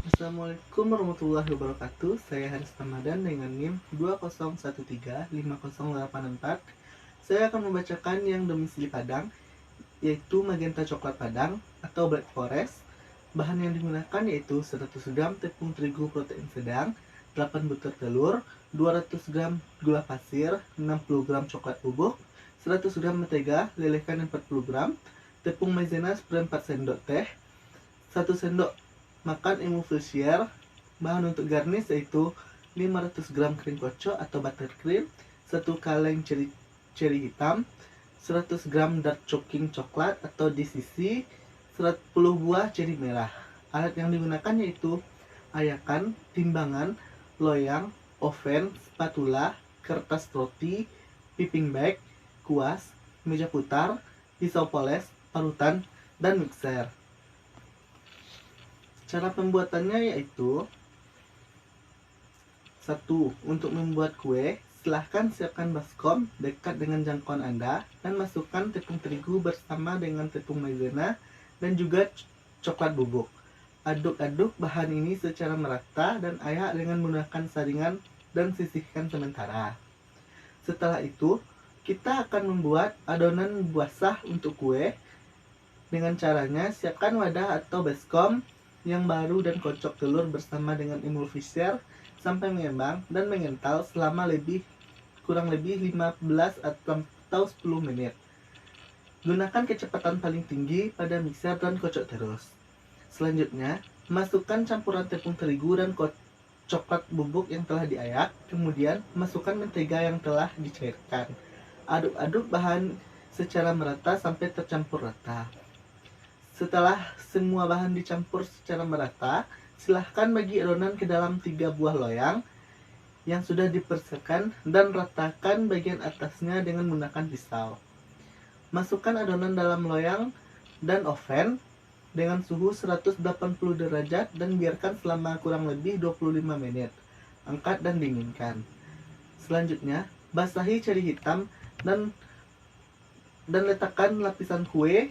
Assalamualaikum warahmatullahi wabarakatuh. Saya Haris Ramadan dengan NIM 20135084. Saya akan membacakan yang domisili Padang, yaitu magenta coklat Padang atau Black Forest. Bahan yang digunakan yaitu 100 gram tepung terigu protein sedang, 8 butir telur, 200 gram gula pasir, 60 gram coklat bubuk, 100 gram mentega, lelehan 40 gram, tepung maizena seperempat sendok teh, 1 sendok makan emulsifier. Bahan untuk garnish yaitu 500 gram krim kocok atau buttercream, 1 kaleng ceri hitam, 100 gram dark choking coklat atau DCC, 10 buah ceri merah. Alat yang digunakan yaitu ayakan, timbangan, loyang, oven, spatula, kertas roti, piping bag, kuas, meja putar, pisau poles, parutan, dan mixer. Cara pembuatannya yaitu 1. Untuk membuat kue, silahkan siapkan baskom dekat dengan jangkauan Anda dan masukkan tepung terigu bersama dengan tepung maizena dan juga coklat bubuk. Aduk-aduk bahan ini secara merata dan ayak dengan menggunakan saringan dan sisihkan sementara. Setelah itu, kita akan membuat adonan basah untuk kue. Dengan caranya, siapkan wadah atau baskom yang baru dan kocok telur bersama dengan emulsifier sampai mengembang dan mengental selama kurang lebih 15 atau 10 menit. Gunakan kecepatan paling tinggi pada mixer dan kocok terus. Selanjutnya, masukkan campuran tepung terigu dan coklat bubuk yang telah diayak, kemudian masukkan mentega yang telah dicairkan. Aduk-aduk bahan secara merata sampai tercampur rata. Setelah semua bahan dicampur secara merata, silahkan bagi adonan ke dalam 3 buah loyang yang sudah dipersiapkan dan ratakan bagian atasnya dengan menggunakan pisau. Masukkan adonan dalam loyang dan oven dengan suhu 180 derajat dan biarkan selama kurang lebih 25 menit. Angkat dan dinginkan. Selanjutnya, basahi ceri hitam dan letakkan lapisan kue.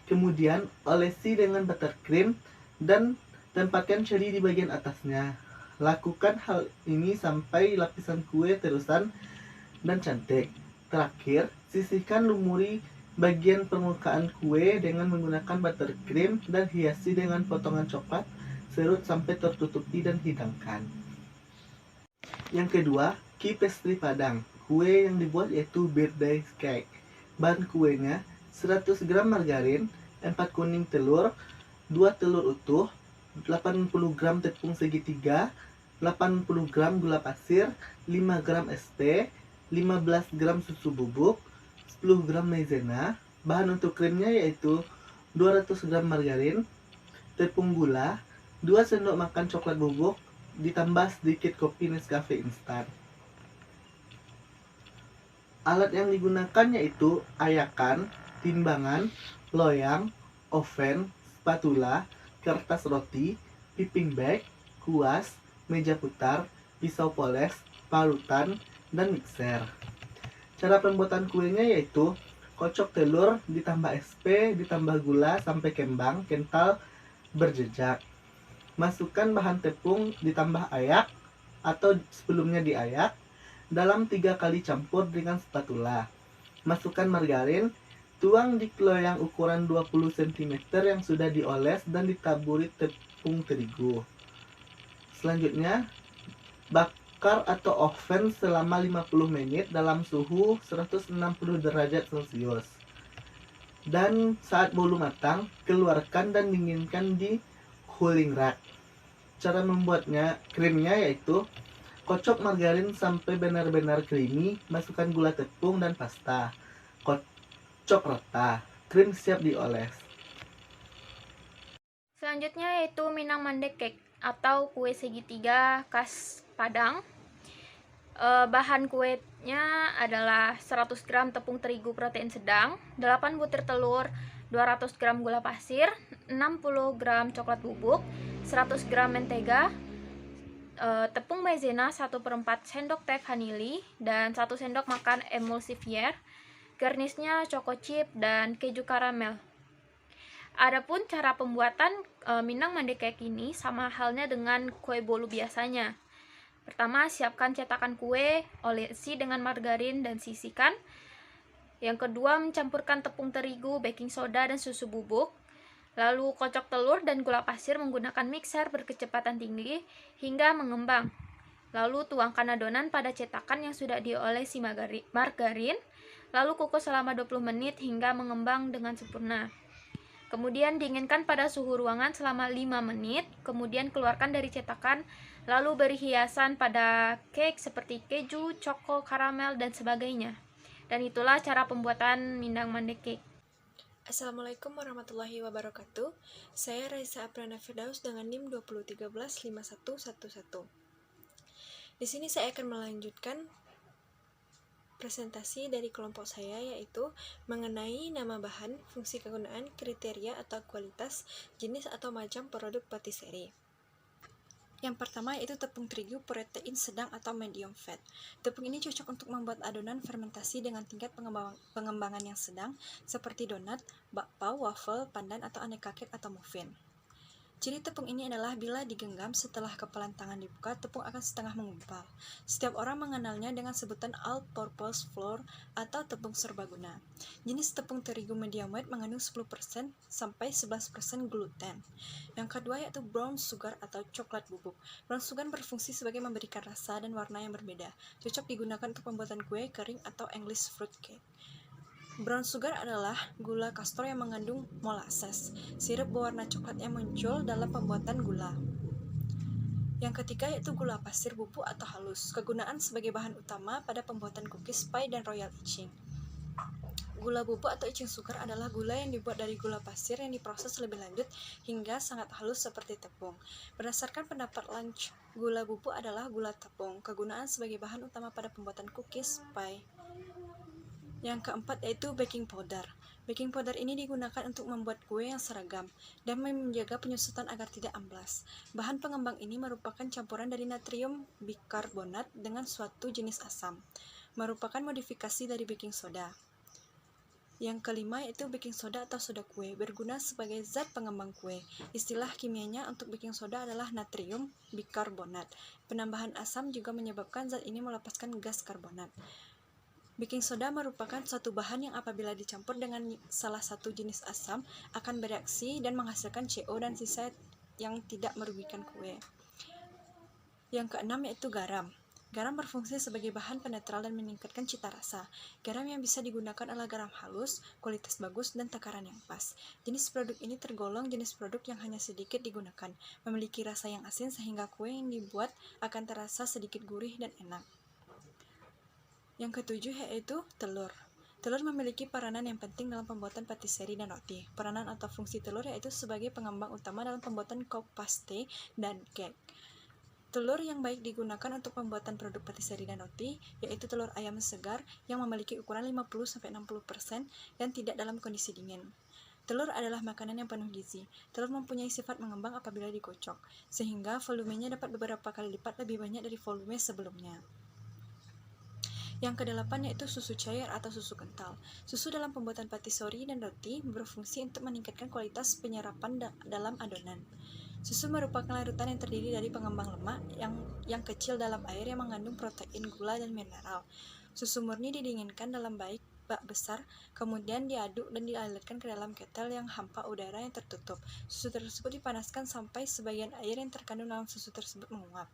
Kemudian olesi dengan buttercream dan tempatkan ceri di bagian atasnya. Lakukan hal ini sampai lapisan kue terusan dan cantik. Terakhir, sisihkan lumuri bagian permukaan kue dengan menggunakan buttercream dan hiasi dengan potongan coklat serut sampai tertutupi dan hidangkan. Yang kedua, key pastry Padang. Kue yang dibuat yaitu birthday cake. Bahan kuenya 100 gram margarin, 4 kuning telur, 2 telur utuh, 80 gram tepung segitiga, 80 gram gula pasir, 5 gram ST, 15 gram susu bubuk, 10 gram maizena. Bahan untuk krimnya yaitu 200 gram margarin, tepung gula, 2 sendok makan coklat bubuk, ditambah sedikit kopi Nescafe instan. Alat yang digunakan yaitu ayakan, timbangan, loyang, oven, spatula, kertas roti, piping bag, kuas, meja putar, pisau poles, parutan, dan mixer. Cara pembuatan kuenya yaitu kocok telur, ditambah SP, ditambah gula sampai kembang, kental, berjejak. Masukkan bahan tepung, ditambah ayak atau sebelumnya diayak dalam 3 kali campur dengan spatula. Masukkan margarin, tuang di loyang ukuran 20 cm yang sudah dioles dan ditaburi tepung terigu. Selanjutnya, bakar atau oven selama 50 menit dalam suhu 160 derajat Celcius. Dan saat bolu matang, keluarkan dan dinginkan di cooling rack. Cara membuatnya, krimnya yaitu kocok margarin sampai benar-benar creamy, masukkan gula tepung dan pasta. Kocok rata, krim siap dioles. Selanjutnya yaitu Minang Mandai Cake atau kue segitiga khas Padang. Bahan kuenya adalah 100 gram tepung terigu protein sedang, 8 butir telur, 200 gram gula pasir, 60 gram coklat bubuk, 100 gram mentega, tepung maizena 1/4 sendok teh vanili, dan 1 sendok makan emulsifier. Garnisnya choco chip dan keju karamel. Adapun cara pembuatan Minang Mande Cake ini sama halnya dengan kue bolu biasanya. Pertama, siapkan cetakan kue, olesi dengan margarin dan sisihkan. Yang kedua, mencampurkan tepung terigu, baking soda, dan susu bubuk. Lalu kocok telur dan gula pasir menggunakan mixer berkecepatan tinggi hingga mengembang. Lalu tuangkan adonan pada cetakan yang sudah diolesi margarin. Lalu kukus selama 20 menit hingga mengembang dengan sempurna. Kemudian dinginkan pada suhu ruangan selama 5 menit, kemudian keluarkan dari cetakan, lalu beri hiasan pada cake seperti keju, coko, karamel, dan sebagainya. Dan itulah cara pembuatan Minang Mande Cake. Assalamualaikum warahmatullahi wabarakatuh. Saya Raisa Aprana Firdaus dengan NIM 20135111. Di sini saya akan melanjutkan presentasi dari kelompok saya, yaitu mengenai nama bahan, fungsi kegunaan, kriteria atau kualitas, jenis atau macam produk patisserie. Yang pertama yaitu tepung terigu protein sedang atau medium fat. Tepung ini cocok untuk membuat adonan fermentasi dengan tingkat pengembangan yang sedang, seperti donat, bakpao, waffle, pandan, atau aneka cake atau muffin. Ciri tepung ini adalah bila digenggam setelah kepalan tangan dibuka, tepung akan setengah menggumpal. Setiap orang mengenalnya dengan sebutan all-purpose flour atau tepung serbaguna. Jenis tepung terigu medium white mengandung 10% sampai 11% gluten. Yang kedua yaitu brown sugar atau coklat bubuk. Brown sugar berfungsi sebagai memberikan rasa dan warna yang berbeda. Cocok digunakan untuk pembuatan kue kering atau English fruit cake. Brown sugar adalah gula kastor yang mengandung molasses, sirup berwarna coklat yang muncul dalam pembuatan gula. Yang ketiga yaitu gula pasir bubuk atau halus, kegunaan sebagai bahan utama pada pembuatan cookies, pie, dan royal icing. Gula bubuk atau icing sugar adalah gula yang dibuat dari gula pasir yang diproses lebih lanjut hingga sangat halus seperti tepung. Berdasarkan pendapat Lunch, gula bubuk adalah gula tepung, kegunaan sebagai bahan utama pada pembuatan cookies, pie. Yang keempat yaitu baking powder. Baking powder ini digunakan untuk membuat kue yang seragam dan menjaga penyusutan agar tidak amblas. Bahan pengembang ini merupakan campuran dari natrium bikarbonat dengan suatu jenis asam, merupakan modifikasi dari baking soda. Yang kelima yaitu baking soda atau soda kue, berguna sebagai zat pengembang kue. Istilah kimianya untuk baking soda adalah natrium bikarbonat. Penambahan asam juga menyebabkan zat ini melepaskan gas karbonat. Baking soda merupakan suatu bahan yang apabila dicampur dengan salah satu jenis asam akan bereaksi dan menghasilkan CO dan sisa yang tidak merugikan kue. Yang keenam yaitu garam. Garam berfungsi sebagai bahan penetral dan meningkatkan cita rasa. Garam yang bisa digunakan adalah garam halus, kualitas bagus, dan takaran yang pas. Jenis produk ini tergolong jenis produk yang hanya sedikit digunakan, memiliki rasa yang asin sehingga kue yang dibuat akan terasa sedikit gurih dan enak. Yang ketujuh yaitu telur. Telur memiliki peranan yang penting dalam pembuatan patisserie dan roti. Peranan atau fungsi telur yaitu sebagai pengembang utama dalam pembuatan cake paste dan cake. Telur yang baik digunakan untuk pembuatan produk patisserie dan roti yaitu telur ayam segar yang memiliki ukuran 50-60% dan tidak dalam kondisi dingin. Telur adalah makanan yang penuh gizi. Telur mempunyai sifat mengembang apabila dikocok, sehingga volumenya dapat beberapa kali lipat lebih banyak dari volume sebelumnya. Yang kedelapan yaitu susu cair atau susu kental. Susu dalam pembuatan patisserie dan roti berfungsi untuk meningkatkan kualitas penyerapan dalam adonan. Susu merupakan larutan yang terdiri dari pengembang lemak yang kecil dalam air yang mengandung protein, gula, dan mineral. Susu murni didinginkan dalam bak besar, kemudian diaduk dan dialirkan ke dalam ketel yang hampa udara yang tertutup. Susu tersebut dipanaskan sampai sebagian air yang terkandung dalam susu tersebut menguap.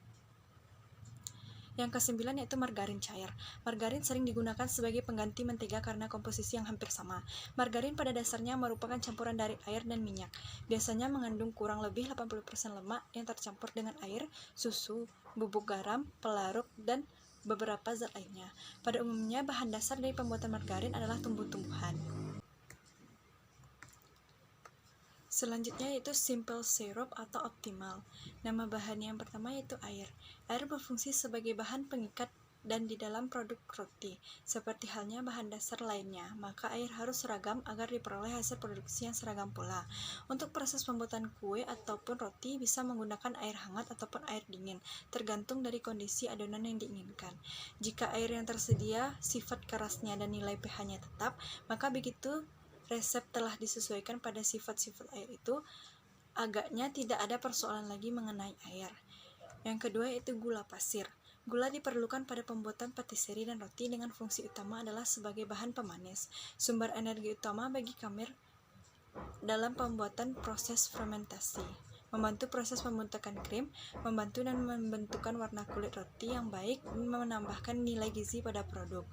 Yang kesembilan yaitu margarin cair. Margarin sering digunakan sebagai pengganti mentega karena komposisi yang hampir sama. Margarin pada dasarnya merupakan campuran dari air dan minyak. Biasanya mengandung kurang lebih 80% lemak yang tercampur dengan air, susu, bubuk garam, pelarut, dan beberapa zat lainnya. Pada umumnya bahan dasar dari pembuatan margarin adalah tumbuh-tumbuhan. Selanjutnya yaitu simple syrup atau optimal. Nama bahannya yang pertama yaitu air. Air berfungsi sebagai bahan pengikat dan di dalam produk roti, seperti halnya bahan dasar lainnya, maka air harus seragam agar diperoleh hasil produksi yang seragam pula. Untuk proses pembuatan kue ataupun roti bisa menggunakan air hangat ataupun air dingin, tergantung dari kondisi adonan yang diinginkan. Jika air yang tersedia sifat kerasnya dan nilai pH-nya tetap, maka begitu resep telah disesuaikan pada sifat-sifat air itu, agaknya tidak ada persoalan lagi mengenai air. Yang kedua yaitu gula pasir. Gula diperlukan pada pembuatan patisserie dan roti dengan fungsi utama adalah sebagai bahan pemanis, sumber energi utama bagi kamir dalam pembuatan proses fermentasi, membantu proses pembentukan krim, membantu dan membentukkan warna kulit roti yang baik, dan menambahkan nilai gizi pada produk.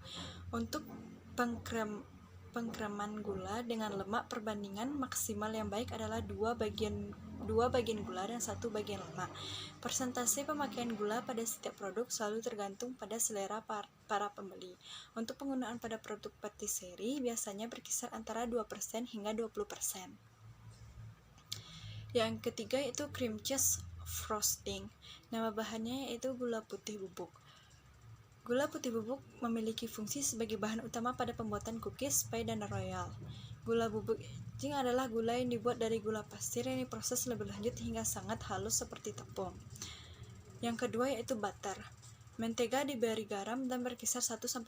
Untuk pengkreman gula dengan lemak, perbandingan maksimal yang baik adalah 2 bagian gula dan 1 bagian lemak. Persentase pemakaian gula pada setiap produk selalu tergantung pada selera para pembeli. Untuk penggunaan pada produk patisserie biasanya berkisar antara 2% hingga 20%. Yang ketiga yaitu cream cheese frosting. Nama bahannya yaitu gula putih bubuk. Gula putih bubuk memiliki fungsi sebagai bahan utama pada pembuatan cookies, pie, dan royal. Gula bubuk icing adalah gula yang dibuat dari gula pasir yang diproses lebih lanjut hingga sangat halus seperti tepung. Yang kedua yaitu butter. Mentega diberi garam dan berkisar 1-3%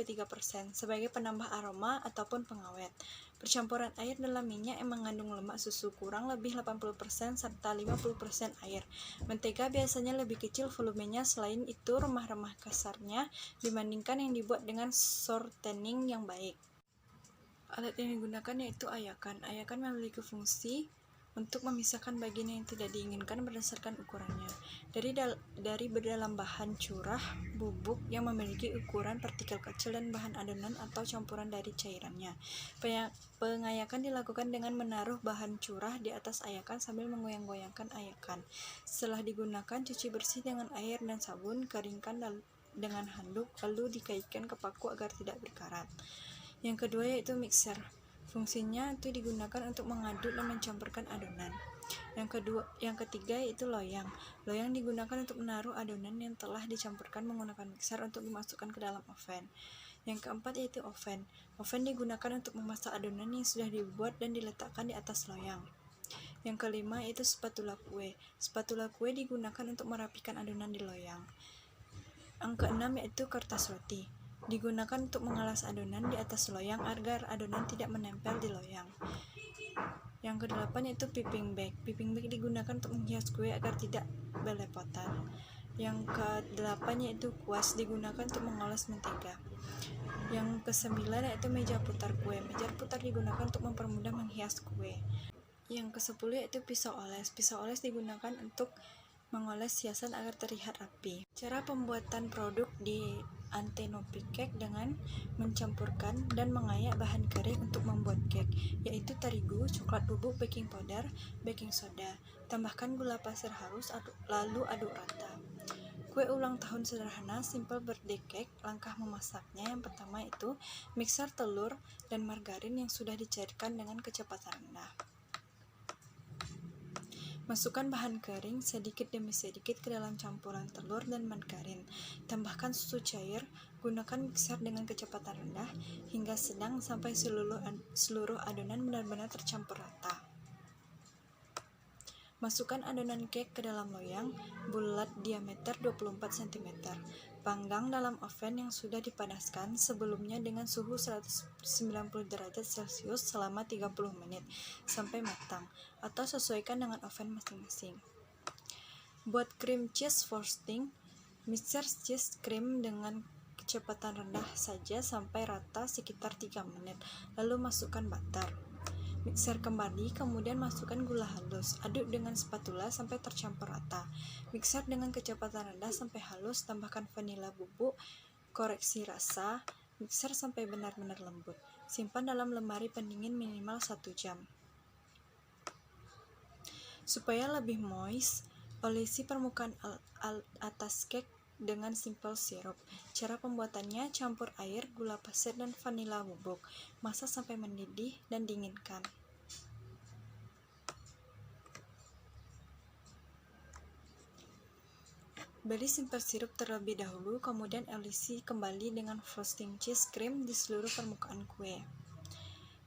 sebagai penambah aroma ataupun pengawet. Percampuran air dalam minyak yang mengandung lemak susu kurang lebih 80% serta 50% air. Mentega biasanya lebih kecil volumenya, selain itu remah-remah kasarnya dibandingkan yang dibuat dengan shortening yang baik. Alat yang digunakan yaitu ayakan. Ayakan memiliki fungsi untuk memisahkan bagian yang tidak diinginkan berdasarkan ukurannya. Dari dalam bahan curah bubuk yang memiliki ukuran partikel kecil dan bahan adonan atau campuran dari cairannya. Pengayakan dilakukan dengan menaruh bahan curah di atas ayakan sambil menggoyang-goyangkan ayakan. Setelah digunakan, cuci bersih dengan air dan sabun, keringkan dengan handuk, lalu dikaitkan ke paku agar tidak berkarat. Yang kedua yaitu mixer. Fungsinya itu digunakan untuk mengaduk dan mencampurkan adonan. Yang ketiga yaitu loyang. Loyang digunakan untuk menaruh adonan yang telah dicampurkan menggunakan mixer untuk dimasukkan ke dalam oven. Yang keempat yaitu oven. Oven digunakan untuk memasak adonan yang sudah dibuat dan diletakkan di atas loyang. Yang kelima yaitu spatula kue. Spatula kue digunakan untuk merapikan adonan di loyang. Yang keenam yaitu kertas roti. Digunakan untuk mengalas adonan di atas loyang agar adonan tidak menempel di loyang. Yang kedelapan yaitu piping bag. Piping bag digunakan untuk menghias kue agar tidak belepotan. Yang kedelapan yaitu kuas, digunakan untuk mengoles mentega. Yang kesembilan yaitu meja putar kue. Meja putar digunakan untuk mempermudah menghias kue. Yang kesepuluh yaitu pisau oles. Pisau oles digunakan untuk mengoles hiasan agar terlihat rapi. Cara pembuatan produk di Antenopi Cake dengan mencampurkan dan mengayak bahan kering untuk membuat cake, yaitu terigu, coklat bubuk, baking powder, baking soda. Tambahkan gula pasir halus, lalu aduk rata. Kue ulang tahun sederhana, simple birthday cake. Langkah memasaknya yang pertama itu mixer telur dan margarin yang sudah dicairkan dengan kecepatan rendah. Masukkan bahan kering sedikit demi sedikit ke dalam campuran telur dan margarin. Tambahkan susu cair. Gunakan mixer dengan kecepatan rendah hingga sedang sampai seluruh adonan benar-benar tercampur rata. Masukkan adonan cake ke dalam loyang bulat diameter 24 cm. Panggang dalam oven yang sudah dipanaskan sebelumnya dengan suhu 190 derajat Celcius selama 30 menit sampai matang, atau sesuaikan dengan oven masing-masing. Buat cream cheese frosting, mixer cheese cream dengan kecepatan rendah saja sampai rata sekitar 3 menit, lalu masukkan butter. Mixer kembali, kemudian masukkan gula halus. Aduk dengan spatula sampai tercampur rata. Mixer dengan kecepatan rendah sampai halus, tambahkan vanila bubuk, koreksi rasa. Mixer sampai benar-benar lembut. Simpan dalam lemari pendingin minimal 1 jam. Supaya lebih moist, olesi permukaan atas cake dengan simple sirup. Cara pembuatannya, campur air, gula pasir, dan vanila bubuk. Masak sampai mendidih dan dinginkan. Beri simple sirup terlebih dahulu, kemudian olesi kembali dengan frosting cheese cream di seluruh permukaan kue.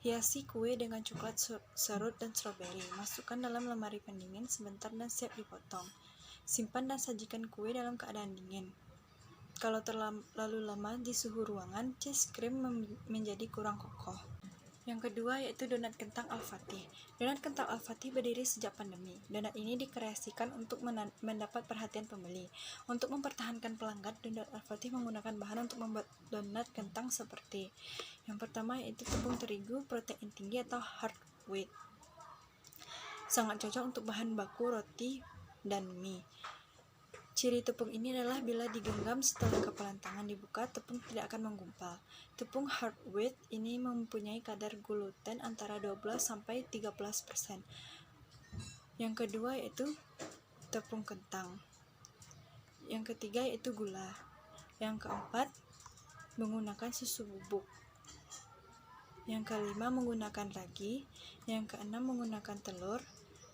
Hiasi kue dengan coklat serut dan stroberi. Masukkan dalam lemari pendingin sebentar dan siap dipotong. Simpan dan sajikan kue dalam keadaan dingin. Kalau terlalu lama di suhu ruangan, cheese cream menjadi kurang kokoh. Yang kedua yaitu donat kentang Al-Fatih. Donat kentang Al-Fatih berdiri sejak pandemi. Donat ini dikreasikan untuk mendapat perhatian pembeli. Untuk mempertahankan pelanggan, donat Al-Fatih menggunakan bahan untuk membuat donat kentang seperti yang pertama yaitu tepung terigu protein tinggi atau hard wheat. Sangat cocok untuk bahan baku roti dan mie. Ciri tepung ini adalah bila digenggam setelah kepalan tangan dibuka, tepung tidak akan menggumpal. Tepung hard wheat ini mempunyai kadar gluten antara 12-13%. Yang kedua yaitu tepung kentang. Yang ketiga yaitu gula. Yang keempat menggunakan susu bubuk. Yang kelima menggunakan ragi. Yang keenam menggunakan telur.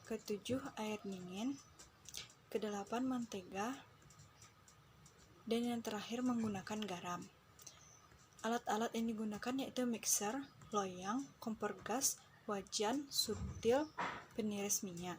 Ketujuh air dingin. Kedelapan mentega, dan yang terakhir menggunakan garam. Alat-alat yang digunakan yaitu mixer, loyang, kompor gas, wajan, subtil, peniris minyak.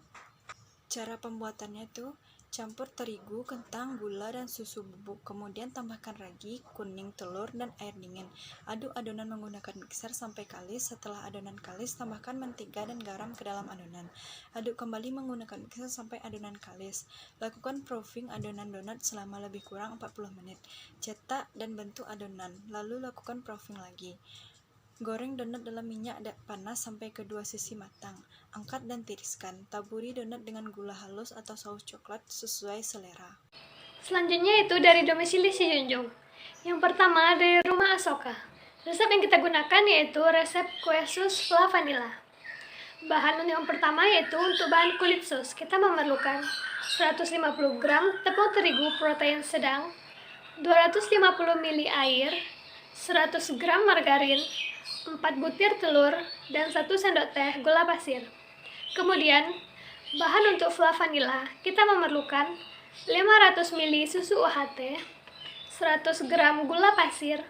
Cara pembuatannya itu campur terigu, kentang, gula, dan susu bubuk. Kemudian tambahkan ragi, kuning, telur, dan air dingin. Aduk adonan menggunakan mixer sampai kalis. Setelah adonan kalis, tambahkan mentega dan garam ke dalam adonan. Aduk kembali menggunakan mixer sampai adonan kalis. Lakukan proofing adonan donat selama lebih kurang 40 menit. Cetak dan bentuk adonan, lalu lakukan proofing lagi. Goreng donat dalam minyak panas sampai kedua sisi matang. Angkat dan tiriskan. Taburi donat dengan gula halus atau saus coklat sesuai selera. Selanjutnya itu dari domisili si Junjung. Yang pertama dari rumah Asoka. Resep yang kita gunakan yaitu resep kue sus fla vanilla. Bahan yang pertama yaitu untuk bahan kulit sus. Kita memerlukan 150 gram tepung terigu protein sedang, 250 ml air, 100 gram margarin, 4 butir telur, dan 1 sendok teh gula pasir. Kemudian, bahan untuk fla vanilla, kita memerlukan 500 ml susu UHT, 100 gram gula pasir,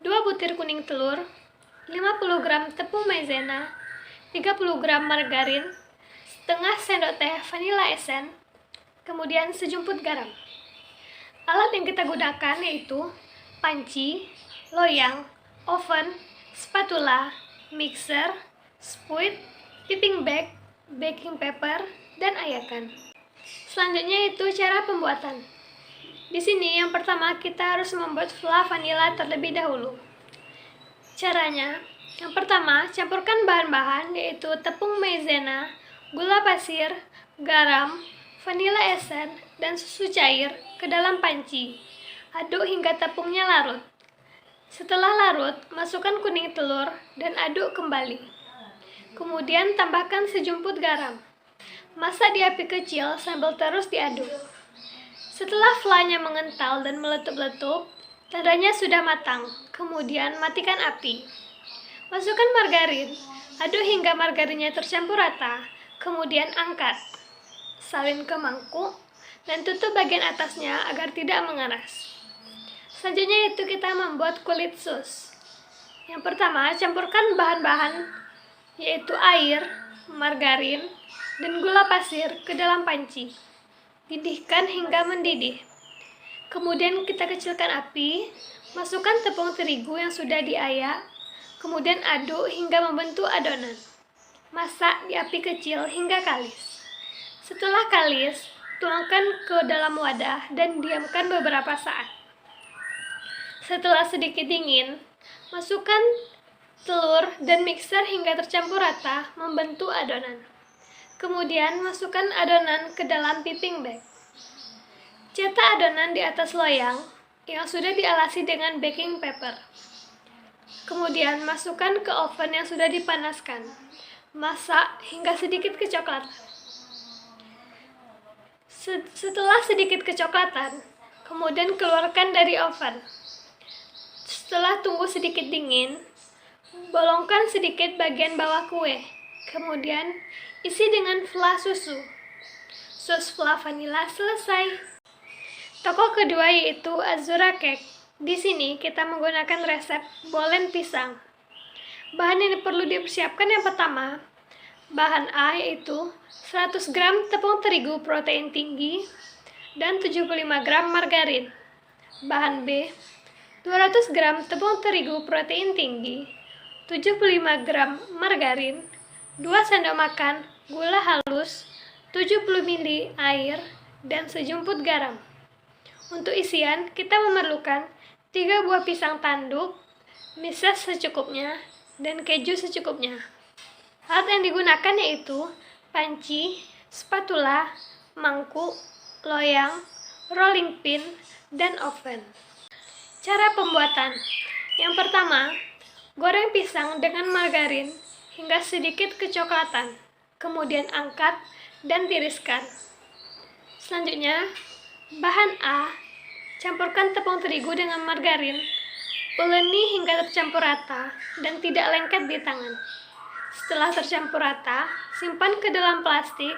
2 butir kuning telur, 50 gram tepung maizena, 30 gram margarin, setengah sendok teh vanilla essence, kemudian sejumput garam. Alat yang kita gunakan yaitu panci, loyang, oven, spatula, mixer, spuit, piping bag, baking paper, dan ayakan. Selanjutnya itu cara pembuatan. Di sini yang pertama kita harus membuat fla vanilla terlebih dahulu. Caranya, yang pertama campurkan bahan-bahan yaitu tepung maizena, gula pasir, garam, vanilla essence, dan susu cair ke dalam panci. Aduk hingga tepungnya larut. Setelah larut, masukkan kuning telur dan aduk kembali. Kemudian tambahkan sejumput garam. Masak di api kecil sambil terus diaduk. Setelah flanya mengental dan meletup-letup, tandanya sudah matang. Kemudian matikan api. Masukkan margarin. Aduk hingga margarinnya tercampur rata. Kemudian angkat. Salin ke mangkuk dan tutup bagian atasnya agar tidak mengeras. Selanjutnya itu kita membuat kulit sus. Yang pertama, campurkan bahan-bahan yaitu air, margarin, dan gula pasir ke dalam panci. Didihkan hingga mendidih. Kemudian kita kecilkan api, masukkan tepung terigu yang sudah diayak, kemudian aduk hingga membentuk adonan. Masak di api kecil hingga kalis. Setelah kalis, tuangkan ke dalam wadah dan diamkan beberapa saat. Setelah sedikit dingin, masukkan telur dan mixer hingga tercampur rata membentuk adonan. Kemudian masukkan adonan ke dalam piping bag. Cetak adonan di atas loyang yang sudah dialasi dengan baking paper. Kemudian masukkan ke oven yang sudah dipanaskan. Masak hingga sedikit kecoklatan. Setelah sedikit kecoklatan, kemudian keluarkan dari oven. Setelah tunggu sedikit dingin, bolongkan sedikit bagian bawah kue. Kemudian isi dengan fla susu. Sus fla vanilla selesai. Toko kedua yaitu Azura Cake. Di sini kita menggunakan resep bolen pisang. Bahan yang perlu dipersiapkan yang pertama, bahan A yaitu 100 gram tepung terigu protein tinggi dan 75 gram margarin. Bahan B, 200 gram tepung terigu protein tinggi, 75 gram margarin, 2 sendok makan gula halus, 70 ml air, dan sejumput garam. Untuk isian, kita memerlukan 3 buah pisang tanduk, meses secukupnya, dan keju secukupnya. Alat yang digunakan yaitu panci, spatula, mangkuk, loyang, rolling pin, dan oven. Cara pembuatan. Yang pertama, goreng pisang dengan margarin hingga sedikit kecoklatan. Kemudian angkat dan tiriskan. Selanjutnya, bahan A, campurkan tepung terigu dengan margarin. Uleni hingga tercampur rata dan tidak lengket di tangan. Setelah tercampur rata, simpan ke dalam plastik,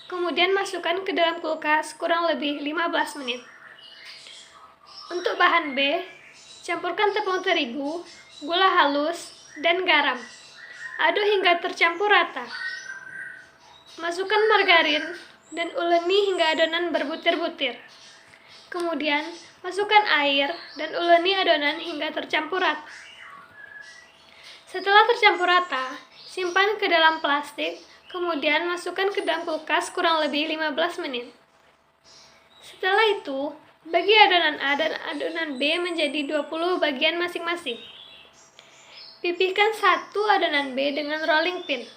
kemudian masukkan ke dalam kulkas kurang lebih 15 menit. Untuk bahan B, campurkan tepung terigu, gula halus, dan garam. Aduk hingga tercampur rata. Masukkan margarin dan uleni hingga adonan berbutir-butir. Kemudian, masukkan air dan uleni adonan hingga tercampur rata. Setelah tercampur rata, simpan ke dalam plastik, kemudian masukkan ke dalam kulkas kurang lebih 15 menit. Setelah itu, bagi adonan A dan adonan B menjadi 20 bagian masing-masing. Pipihkan satu adonan B dengan rolling pin.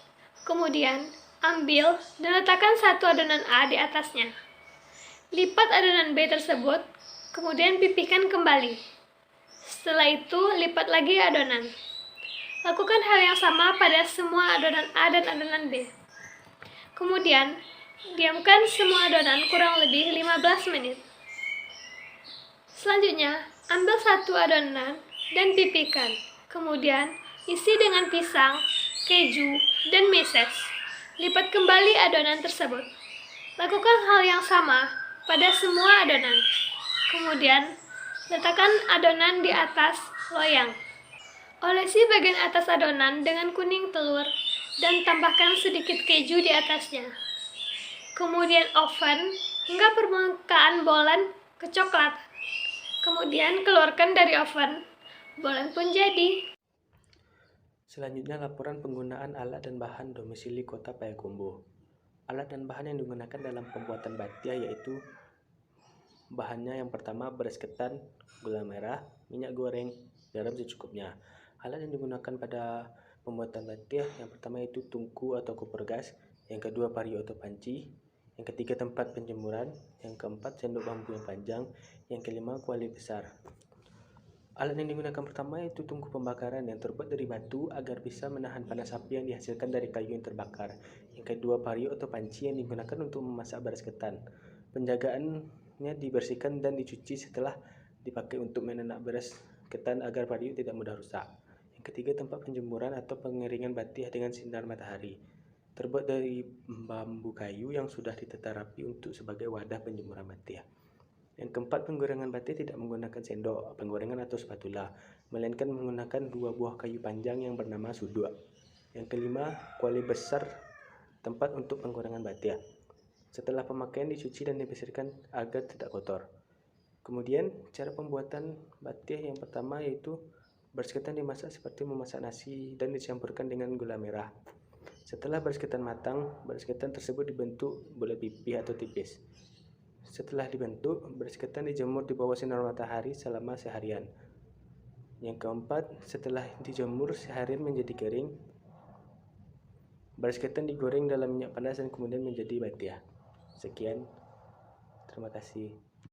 Kemudian, ambil dan letakkan satu adonan A di atasnya. Lipat adonan B tersebut, kemudian pipihkan kembali. Setelah itu, lipat lagi adonan. Lakukan hal yang sama pada semua adonan A dan adonan B. Kemudian, diamkan semua adonan kurang lebih 15 menit. Selanjutnya, ambil satu adonan dan pipihkan. Kemudian, isi dengan pisang, keju, dan meses. Lipat kembali adonan tersebut. Lakukan hal yang sama pada semua adonan. Kemudian, letakkan adonan di atas loyang. Olesi bagian atas adonan dengan kuning telur dan tambahkan sedikit keju di atasnya. Kemudian oven hingga permukaan bolen kecoklatan. Kemudian keluarkan dari oven. Bolen pun jadi. Selanjutnya laporan penggunaan alat dan bahan domisili Kota Payakumbuh. Alat dan bahan yang digunakan dalam pembuatan batiah yaitu bahannya yang pertama beras ketan, gula merah, minyak goreng, garam secukupnya. Alat yang digunakan pada pembuatan batiah yang pertama yaitu tungku atau kompor gas, yang kedua pario atau panci, yang ketiga tempat penjemuran, yang keempat sendok bambu yang panjang, yang kelima kuali besar. Alat yang digunakan pertama yaitu tungku pembakaran yang terbuat dari batu agar bisa menahan panas api yang dihasilkan dari kayu yang terbakar. Yang kedua pario atau panci yang digunakan untuk memasak beras ketan. Penjagaannya dibersihkan dan dicuci setelah dipakai untuk menenak beras ketan agar pario tidak mudah rusak. Yang ketiga tempat penjemuran atau pengeringan batiah dengan sinar matahari. Terbuat dari bambu kayu yang sudah ditata rapi untuk sebagai wadah penjemuran batiah. Yang keempat, penggorengan batiah tidak menggunakan sendok penggorengan atau spatula, melainkan menggunakan 2 buah kayu panjang yang bernama suduk. Yang kelima, kuali besar, tempat untuk penggorengan batiah. Setelah pemakaian dicuci dan dibersihkan agar tidak kotor. Kemudian, cara pembuatan batiah yang pertama yaitu beras ketan dimasak seperti memasak nasi dan dicampurkan dengan gula merah. Setelah beras ketan matang, beras ketan tersebut dibentuk bulat pipih atau tipis. Setelah dibentuk, beras ketan dijemur di bawah sinar matahari selama seharian. Yang keempat, setelah dijemur seharian menjadi kering, beras ketan digoreng dalam minyak panas dan kemudian menjadi batiah. Sekian, terima kasih.